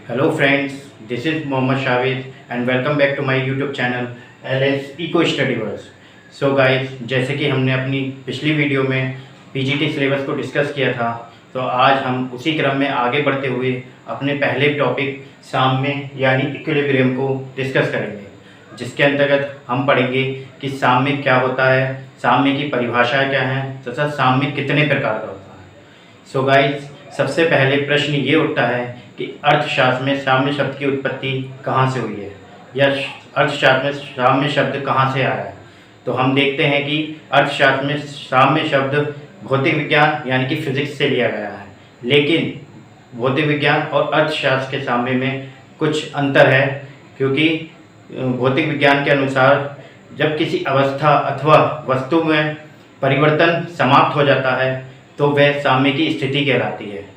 Hello friends, this is Mohammad Shawid and welcome back to my YouTube channel LS Eco Studyverse. So guys, जैसे कि हमने अपनी पिछली video में PGT syllabus को डिस्कस किया था, तो आज हम उसी क्रम में आगे बढ़ते हुए अपने पहले टॉपिक साम्य यानी इक्विलिब्रियम को डिस्कस करेंगे, जिसके अंतर्गत हम पढ़ेंगे कि साम्य क्या होता है, साम्य की परिभाषा क्या है तथा साम्य कितने प्रकार का होता है। सो गाइस, सबसे पहले प्रश्न ये उठता है कि अर्थशास्त्र में साम्य शब्द की उत्पत्ति कहाँ से हुई है या अर्थशास्त्र में साम्य शब्द कहाँ से आया है। तो हम देखते हैं कि अर्थशास्त्र में साम्य शब्द भौतिक विज्ञान यानी कि फिजिक्स से लिया गया है, लेकिन भौतिक विज्ञान और अर्थशास्त्र के साम्य में कुछ अंतर है, क्योंकि भौतिक विज्ञान के अनुसार जब किसी अवस्था अथवा वस्तु में परिवर्तन समाप्त हो जाता है तो वह साम्य की स्थिति कहलाती है।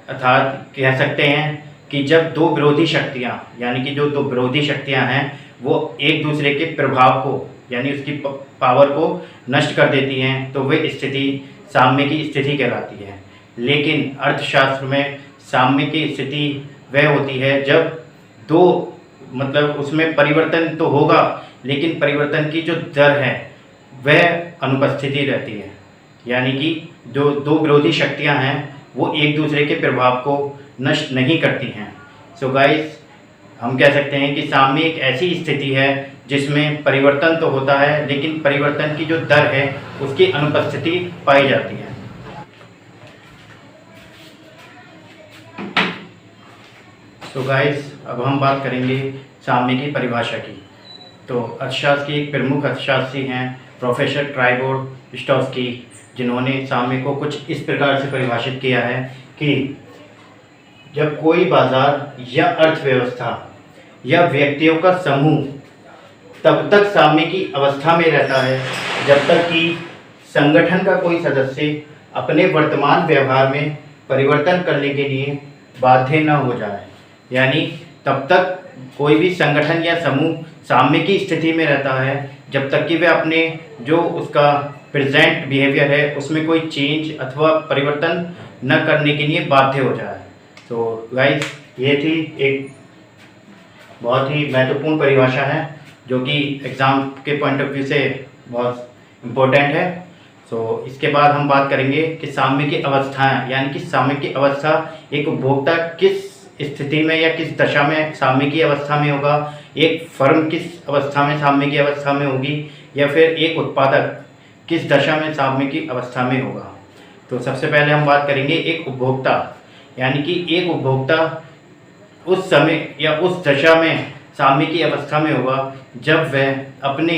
अर्थात कह सकते हैं कि जब दो विरोधी शक्तियाँ यानी कि जो दो विरोधी शक्तियाँ हैं वो एक दूसरे के प्रभाव को यानी उसकी पावर को नष्ट कर देती हैं तो वह स्थिति साम्य की स्थिति कहलाती है। लेकिन अर्थशास्त्र में साम्य की स्थिति वह होती है जब दो उसमें परिवर्तन तो होगा, लेकिन परिवर्तन की जो दर है वह अनुपस्थिति रहती है, यानी कि जो दो विरोधी शक्तियां हैं वो एक दूसरे के प्रभाव को नष्ट नहीं करती हैं। सो गाइस, हम कह सकते हैं कि साम्य एक ऐसी स्थिति है जिसमें परिवर्तन तो होता है, लेकिन परिवर्तन की जो दर है उसकी अनुपस्थिति पाई जाती है। सो गाइस, अब हम बात करेंगे साम्य की परिभाषा की। तो अर्थशास्त्र की एक प्रमुख अर्थशास्त्री हैं प्रोफेसर ट्राइबोर स्टोव्स्की, जिन्होंने साम्य को कुछ इस प्रकार से परिभाषित किया है कि जब कोई बाजार या अर्थव्यवस्था या व्यक्तियों का समूह तब तक साम्य की अवस्था में रहता है जब तक कि संगठन का कोई सदस्य अपने वर्तमान व्यवहार में परिवर्तन करने के लिए बाध्य न हो जाए। यानी तब तक कोई भी संगठन या समूह साम्य की स्थिति में रहता है जब तक कि वह अपने जो उसका प्रेजेंट बिहेवियर है उसमें कोई चेंज अथवा परिवर्तन न करने के लिए बाध्य हो जाए। तो गाइस, ये थी एक बहुत ही महत्वपूर्ण परिभाषा है जो कि एग्ज़ाम के पॉइंट ऑफ व्यू से बहुत इम्पोर्टेंट है। तो इसके बाद हम बात करेंगे कि साम्य की अवस्थाएं, यानी कि साम्य की अवस्था एक उपभोक्ता किस स्थिति में या किस दशा में साम्य की अवस्था में होगा, एक फर्म किस अवस्था में साम्य की अवस्था में होगी, या फिर एक उत्पादक किस दशा में साम्य की अवस्था में होगा। तो सबसे पहले हम बात करेंगे एक उपभोक्ता, यानी कि एक उपभोक्ता उस समय या उस दशा में साम्य की अवस्था में होगा जब वह अपने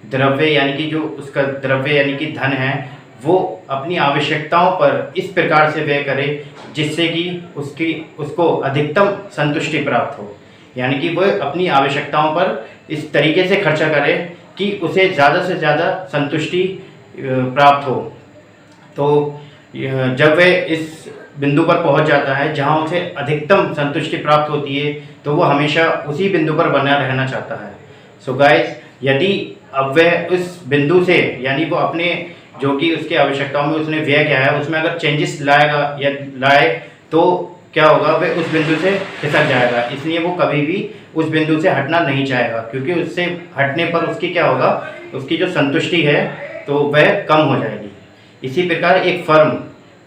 द्रव्य यानी कि जो उसका द्रव्य यानी कि धन है वो अपनी आवश्यकताओं पर इस प्रकार से व्यय करे जिससे कि उसको अधिकतम संतुष्टि प्राप्त हो, यानी कि वह अपनी आवश्यकताओं पर इस तरीके से खर्चा करे कि उसे ज़्यादा से ज़्यादा संतुष्टि प्राप्त हो। तो जब वह इस बिंदु पर पहुंच जाता है जहां उसे अधिकतम संतुष्टि प्राप्त होती है तो वो हमेशा उसी बिंदु पर बना रहना चाहता है। सो गाइस, यदि अब वह उस बिंदु से यानी वो अपने जो कि उसकी आवश्यकताओं में उसने व्यय किया है उसमें अगर चेंजेस लाएगा या लाए तो क्या होगा, वह उस बिंदु से खिसक जाएगा। इसलिए वो कभी भी उस बिंदु से हटना नहीं चाहेगा, क्योंकि उससे हटने पर उसकी क्या होगा, उसकी जो संतुष्टि है तो वह कम हो जाएगी। इसी प्रकार एक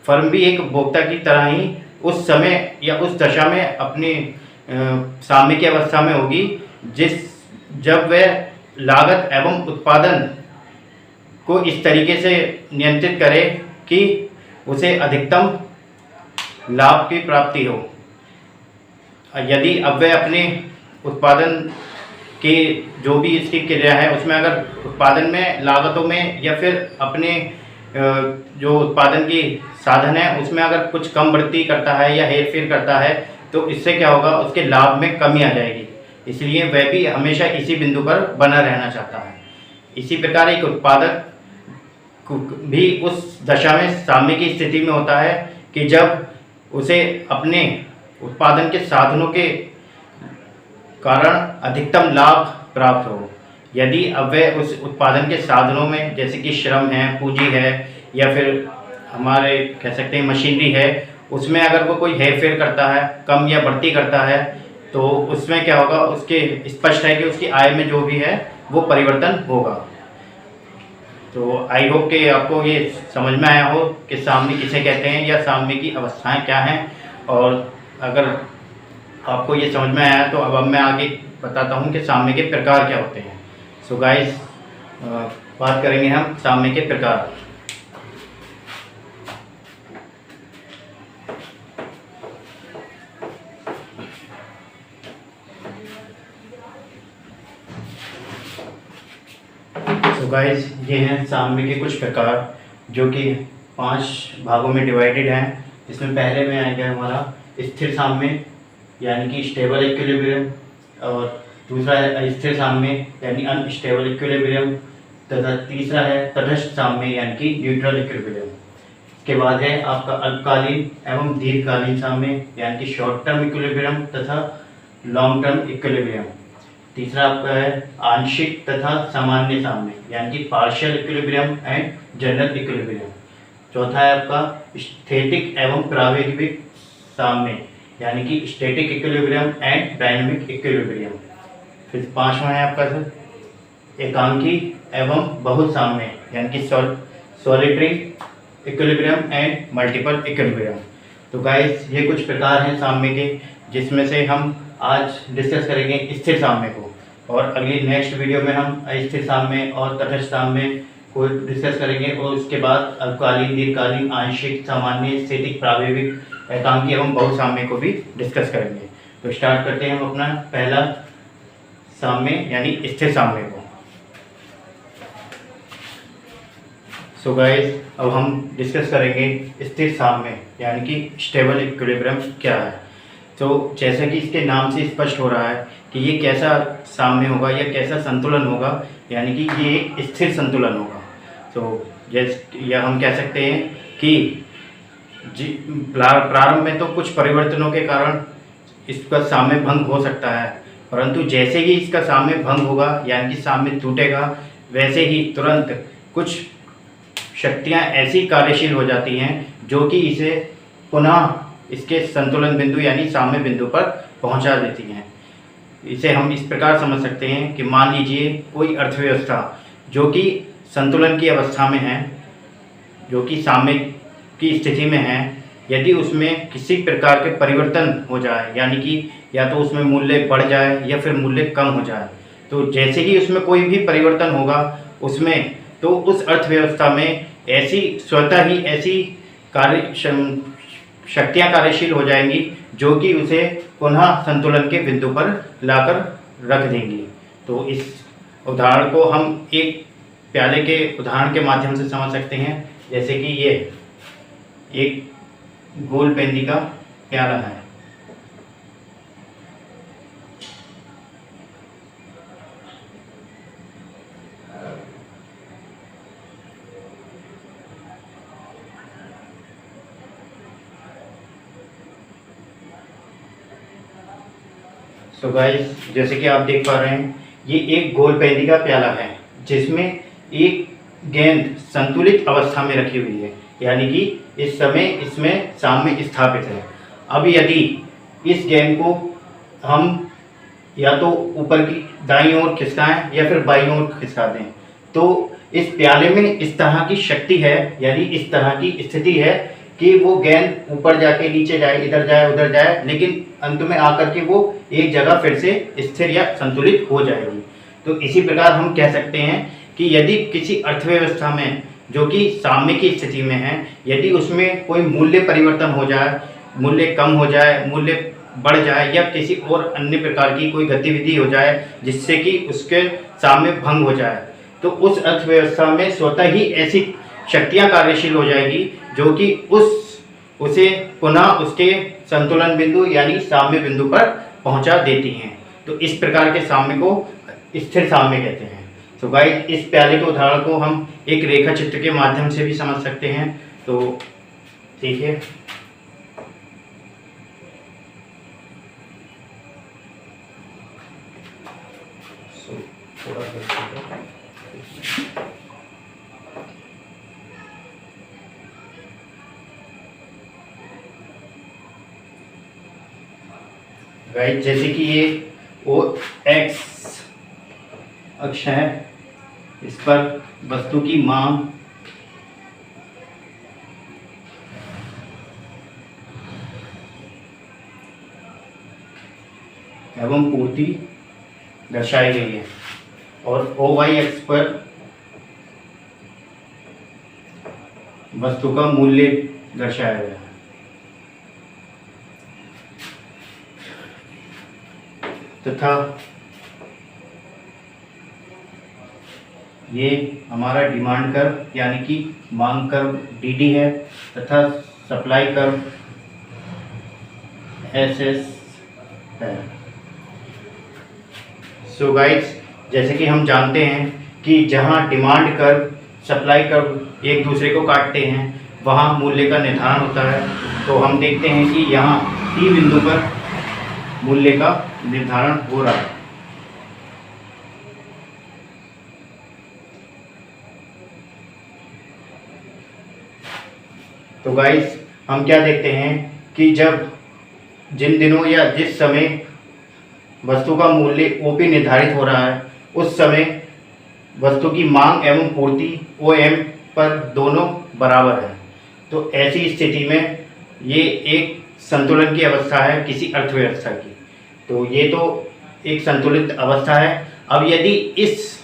फर्म भी एक उपभोक्ता की तरह ही उस समय या उस दशा में अपनी साम्य की अवस्था में होगी जब वह लागत एवं उत्पादन को इस तरीके से नियंत्रित करे कि उसे अधिकतम लाभ की प्राप्ति हो। यदि अब वह अपने उत्पादन के जो भी इसकी क्रिया है उसमें अगर उत्पादन में लागतों में या फिर अपने जो उत्पादन की साधन है उसमें अगर कुछ कम बढ़ती करता है या हेर फेर करता है तो इससे क्या होगा, उसके लाभ में कमी आ जाएगी। इसलिए वह भी हमेशा इसी बिंदु पर बना रहना चाहता है। इसी प्रकार एक उत्पादक भी उस दशा में साम्य की स्थिति में होता है कि जब उसे अपने उत्पादन के साधनों के कारण अधिकतम लाभ प्राप्त हो। यदि अब वह उस उत्पादन के साधनों में जैसे कि श्रम है, पूंजी है या फिर हमारे कह सकते हैं मशीनरी है, उसमें अगर वो कोई हेर फेर करता है, कम या बढ़ती करता है, तो उसमें क्या होगा, उसके स्पष्ट है कि उसकी आय में जो भी है वो परिवर्तन होगा। तो आई होप कि आपको ये समझ में आया हो कि सामने किसे कहते हैं या सामने की अवस्थाएं क्या हैं। और अगर आपको ये समझ में आया तो अब मैं आगे बताता हूँ कि सामने के प्रकार क्या होते हैं। सो गाइस, बात करेंगे हम सामने के प्रकार। तो गाइस, ये हैं साम्य के कुछ प्रकार जो कि 5 भागों में डिवाइडेड हैं। इसमें पहले में आएगा हमारा स्थिर साम्य यानी कि स्टेबल इक्विलिब्रियम, और दूसरा है अस्थिर साम्य यानी अनस्टेबल इक्विलिब्रियम, तथा तीसरा है तटस्थ साम्य यानी कि न्यूट्रल इक्विलिब्रियम। इसके बाद है आपका अल्पकालीन एवं दीर्घकालीन साम्य यानी कि शॉर्ट टर्म इक्विलिब्रियम तथा लॉन्ग टर्म इक्विलिब्रियम। तीसरा आपका है आंशिक तथा सामान्य साम्य यानी कि partial equilibrium and general equilibrium. चौथा है आपका स्टैटिक एवं प्रायोगिक साम्य यानी कि static equilibrium and dynamic equilibrium. फिर पांचवा है आपका सर एकांकी एवं बहुत साम्य यानी कि solitary equilibrium and multiple equilibrium. तो गाइस, ये कुछ प्रकार हैं साम्य के, जिसमें से हम आज डिस्कस करेंगे स्थिर साम्य को, और अगली नेक्स्ट वीडियो में हम अस्थिर साम्य और तटस्थ साम्य को डिस्कस करेंगे, और उसके बाद अल्पकालीन, दीर्घकालीन, आंशिक, सामान्य, स्टैटिक, प्रायोगिक, एकांकी एवं बहु साम्य को भी डिस्कस करेंगे। तो स्टार्ट करते हैं हम अपना पहला साम्य यानी स्थिर साम्य को। सो गाइस, अब हम डिस्कस करेंगे स्थिर साम्य यानी कि स्टेबल इक्विलिब्रियम क्या है। तो जैसा कि इसके नाम से स्पष्ट हो रहा है कि ये कैसा साम्य होगा या कैसा संतुलन होगा, यानी कि ये एक स्थिर संतुलन होगा। तो या हम कह सकते हैं कि प्रारंभ में तो कुछ परिवर्तनों के कारण इसका साम्य भंग हो सकता है, परंतु जैसे ही इसका साम्य भंग होगा यानी कि साम्य टूटेगा, वैसे ही तुरंत कुछ शक्तियाँ ऐसी कार्यशील हो जाती हैं जो कि इसे पुनः इसके संतुलन बिंदु यानी साम्य बिंदु पर पहुंचा देती हैं। इसे हम इस प्रकार समझ सकते हैं कि मान लीजिए कोई अर्थव्यवस्था जो कि संतुलन की अवस्था में है, जो कि साम्य की स्थिति में है, यदि उसमें किसी प्रकार के परिवर्तन हो जाए, यानी कि या तो उसमें मूल्य बढ़ जाए या फिर मूल्य कम हो जाए, तो जैसे ही उसमें कोई भी परिवर्तन होगा उसमें, तो उस अर्थव्यवस्था में ऐसी स्वतः ही ऐसी शक्तियाँ कार्यशील हो जाएंगी जो कि उसे पुनः संतुलन के बिंदु पर लाकर रख देंगी। तो इस उदाहरण को हम एक प्याले के उदाहरण के माध्यम से समझ सकते हैं, जैसे कि ये एक गोल पेंदी का प्याला है। तो गाइस, जैसे कि आप देख पा रहे हैं, ये एक गोल पेंदी का प्याला है जिसमें एक गेंद संतुलित अवस्था में रखी हुई है, यानी कि इस समय इसमें साम्य स्थापित है। अब यदि इस गेंद को हम या तो ऊपर की दाईं ओर खिसकाएं या फिर बाईं ओर खिसका दें, तो इस प्याले में इस तरह की शक्ति है, यानी इस तरह की स्थिति है कि वो गेंद ऊपर जाके नीचे जाए, इधर जाए उधर जाए, लेकिन अंत में आकर के वो एक जगह फिर से स्थिर या संतुलित हो जाएगी। तो इसी प्रकार हम कह सकते हैं कि यदि किसी अर्थव्यवस्था में जो कि साम्य की स्थिति में है, यदि उसमें कोई मूल्य परिवर्तन हो जाए, मूल्य कम हो जाए, मूल्य बढ़ जाए, या किसी और अन्य प्रकार की कोई गतिविधि हो जाए जिससे कि उसके साम्य भंग हो जाए, तो उस अर्थव्यवस्था में स्वतः ही ऐसी शक्तियाँ कार्यशील हो जाएगी जो कि उसे पुनः उसके संतुलन बिंदु यानी साम्य बिंदु पर पहुंचा देती हैं। तो इस प्रकार के साम्य को स्थिर साम्य कहते हैं। तो गाइस, इस प्याले के उदाहरण को हम एक रेखा चित्र के माध्यम से भी समझ सकते हैं। तो देखिए, गाइस जैसे कि ये ओ एक्स अक्ष है, इस पर वस्तु की मांग एवं पूर्ति दर्शाई गई है, और ओ वाई एक्स पर वस्तु का मूल्य दर्शाया गया है। तथा ये हमारा डिमांड कर्व यानी कि मांग कर्व डी है, तथा सप्लाई कर्व एस है। सो गाइस, जैसे कि हम जानते हैं कि जहां डिमांड कर्व सप्लाई कर्व एक दूसरे को काटते हैं वहां मूल्य का निर्धारण होता है। तो हम देखते हैं कि यहाँ टी बिंदु पर मूल्य का निर्धारण हो रहा है। तो गाइस, हम क्या देखते हैं कि जब जिन दिनों या जिस समय वस्तु का मूल्य ओपी निर्धारित हो रहा है, उस समय वस्तु की मांग एवं पूर्ति ओ एम पर दोनों बराबर है। तो ऐसी स्थिति में ये एक संतुलन की अवस्था है किसी अर्थव्यवस्था की। तो ये तो एक संतुलित अवस्था है। अब यदि इस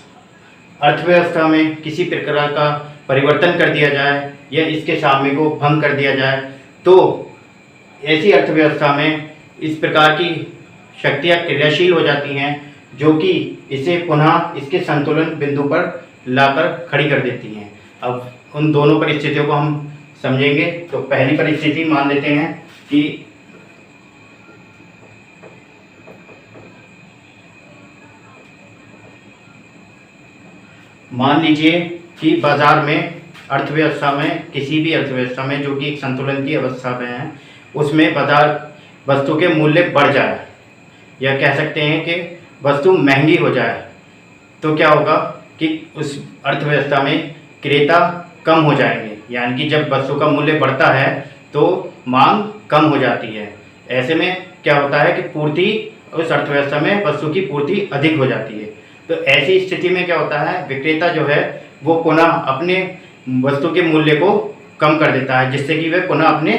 अर्थव्यवस्था में किसी प्रकार का परिवर्तन कर दिया जाए या इसके साम्य को भंग कर दिया जाए, तो ऐसी अर्थव्यवस्था में इस प्रकार की शक्तियाँ क्रियाशील हो जाती हैं जो कि इसे पुनः इसके संतुलन बिंदु पर लाकर खड़ी कर देती हैं। अब उन दोनों परिस्थितियों को हम समझेंगे। तो पहली परिस्थिति मान लेते हैं कि मान लीजिए कि बाजार में अर्थव्यवस्था में, किसी भी अर्थव्यवस्था में जो कि एक संतुलन की अवस्था में है, उसमें बाजार वस्तु के मूल्य बढ़ जाए या कह सकते हैं कि वस्तु महंगी हो जाए, तो क्या होगा कि उस अर्थव्यवस्था में क्रेता कम हो जाएंगे। यानी कि जब वस्तु का मूल्य बढ़ता है तो मांग कम हो जाती है। ऐसे में क्या होता है कि पूर्ति, उस अर्थव्यवस्था में वस्तु की पूर्ति अधिक हो जाती है। तो ऐसी स्थिति में क्या होता है, विक्रेता जो है वो पुनः अपने वस्तु के मूल्य को कम कर देता है, जिससे कि वह पुनः अपने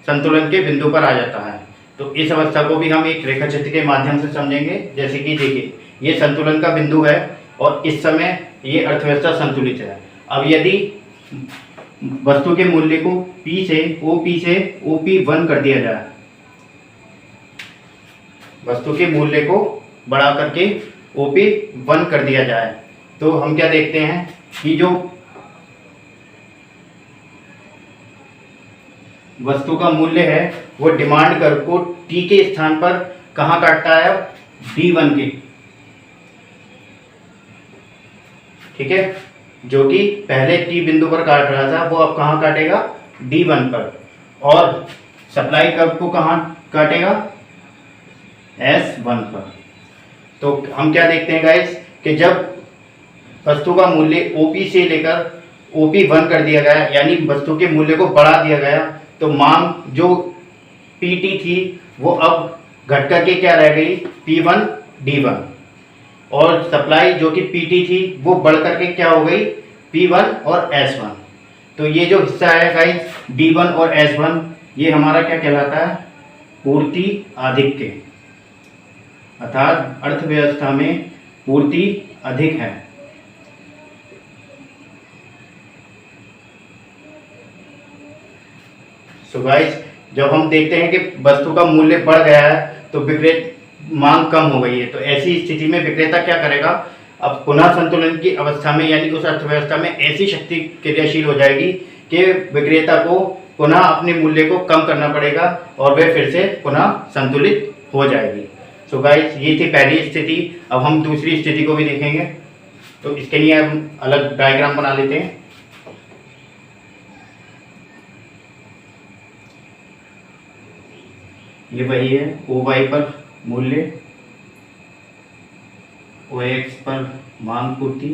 संतुलन के बिंदु पर आ जाता है। तो इस अवस्था को भी हम एक रेखा चित्र के माध्यम से समझेंगे। जैसे कि देखिए, ये संतुलन का बिंदु है और इस समय ये अर्थव्यवस्था संतुलित है। अब यदि वस्तु के मूल्य को P से OP1 कर दिया जाए, वस्तु के मूल्य को बढ़ा करके OP1 कर दिया जाए, तो हम क्या देखते हैं कि जो वस्तु का मूल्य है वो डिमांड कर्व को T के स्थान पर कहाँ काटता है, D1 के, ठीक है, जो कि पहले T बिंदु पर काट रहा था वो अब कहाँ काटेगा, D1 पर। और सप्लाई कर्व को कहाँ काटेगा, S1 पर। तो हम क्या देखते हैं गाइस कि जब वस्तु का मूल्य OP से लेकर OP1 कर दिया गया, यानी वस्तु के मूल्य को बढ़ा दिया गया, तो मांग जो PT थी वो अब घट करके क्या रह गई, P1 D1, और सप्लाई जो कि PT थी वो बढ़ करके क्या हो गई, P1 और S1। तो ये जो हिस्सा है गाइस D1 और S1, ये हमारा क्या कहलाता है, पूर्ति आधिक्य, अर्थात अर्थव्यवस्था में पूर्ति अधिक है। सो गाइस, जब हम देखते हैं कि वस्तु का मूल्य बढ़ गया है तो विक्रेता मांग कम हो गई है, तो ऐसी स्थिति में विक्रेता क्या करेगा, अब पुनः संतुलन की अवस्था में यानी उस अर्थव्यवस्था में ऐसी शक्ति क्रियाशील हो जाएगी कि विक्रेता को पुनः अपने मूल्य को कम करना पड़ेगा और वह फिर से पुनः संतुलित हो जाएगी। सो गाइस, ये थी पहली स्थिति। अब हम दूसरी स्थिति को भी देखेंगे। तो इसके लिए हम अलग डायग्राम बना लेते हैं। ये वही है, OY पर मूल्य, OX पर मांग पूर्ति,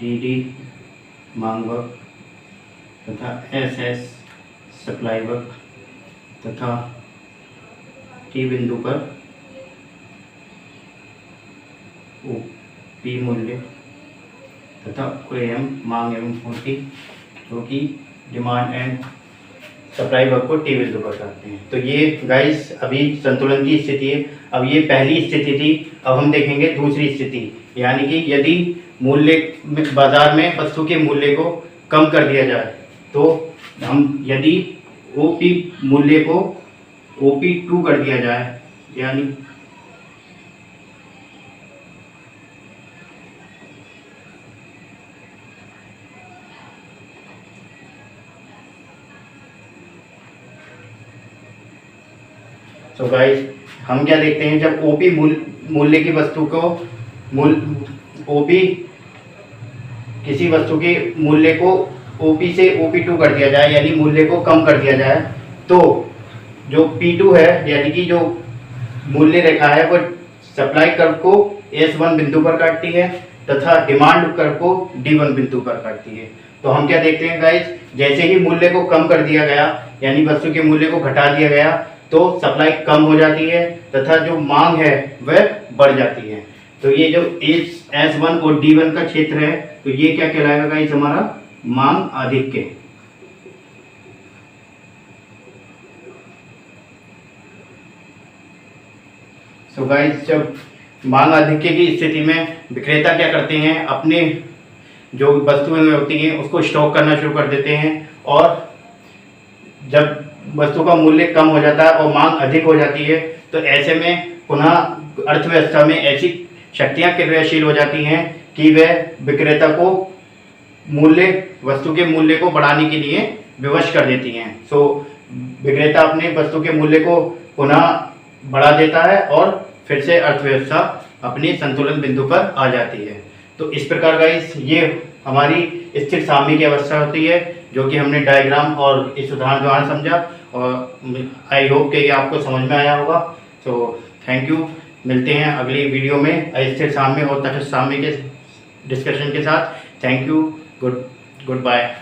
डी मांग वक्र तथा एस सप्लाई वक्र तथा टी बिंदु पर ओ पी मूल्य तथा एम मांग एवं पूर्ति जो कि डिमांड एंड सप्लाई वक्र को टी बिंदु पर करते हैं। तो ये गाइस अभी संतुलन की स्थिति है। अब ये पहली स्थिति थी, अब हम देखेंगे दूसरी स्थिति, यानी कि यदि मूल्य बाजार में वस्तु के मूल्य को कम कर दिया जाए तो हम यदि ओपी मूल्य को OP2 कर दिया जाए, यानी तो गाइस हम क्या देखते हैं, जब ओपी मूल्य की वस्तु को ओपी किसी वस्तु के मूल्य को ओपी से OP2 कर दिया जाए, यानी मूल्य को कम कर दिया जाए, तो जो P2 है यानी कि जो मूल्य रेखा है वो सप्लाई कर्व को S1 बिंदु पर काटती है तथा डिमांड कर्व को D1 बिंदु पर काटती है। तो हम क्या देखते हैं गाइस, जैसे ही मूल्य को कम कर दिया गया यानी वस्तु के मूल्य को घटा दिया गया तो सप्लाई कम हो जाती है तथा जो मांग है वह बढ़ जाती है। तो ये जो S1 और D1 का क्षेत्र है तो ये क्या कहलाएगा गाइस, हमारा मांग आधिक्य। तो गाइस जब मांग आधिक्य की स्थिति में विक्रेता क्या करते हैं, अपने जो वस्तुएं होती हैं उसको स्टॉक करना शुरू कर देते हैं और जब वस्तु का मूल्य कम हो जाता है और मांग अधिक हो जाती है तो ऐसे में पुनः अर्थव्यवस्था में ऐसी शक्तियां क्रियाशील हो जाती हैं कि वह विक्रेता को वस्तु के मूल्य को बढ़ाने के लिए विवश कर देती हैं। सो विक्रेता अपने वस्तु के मूल्य को पुनः बढ़ा देता है और फिर से अर्थव्यवस्था अपनी संतुलन बिंदु पर आ जाती है। तो इस प्रकार गाइस ये हमारी स्थिर साम्य की अवस्था होती है, जो कि हमने डायग्राम और इस उदाहरण द्वारा समझा और आई होप कि ये आपको समझ में आया होगा। तो थैंक यू, मिलते हैं अगली वीडियो में अस्थिर साम्य और तटस्थ साम्य के डिस्कशन के साथ। Thank you, good bye.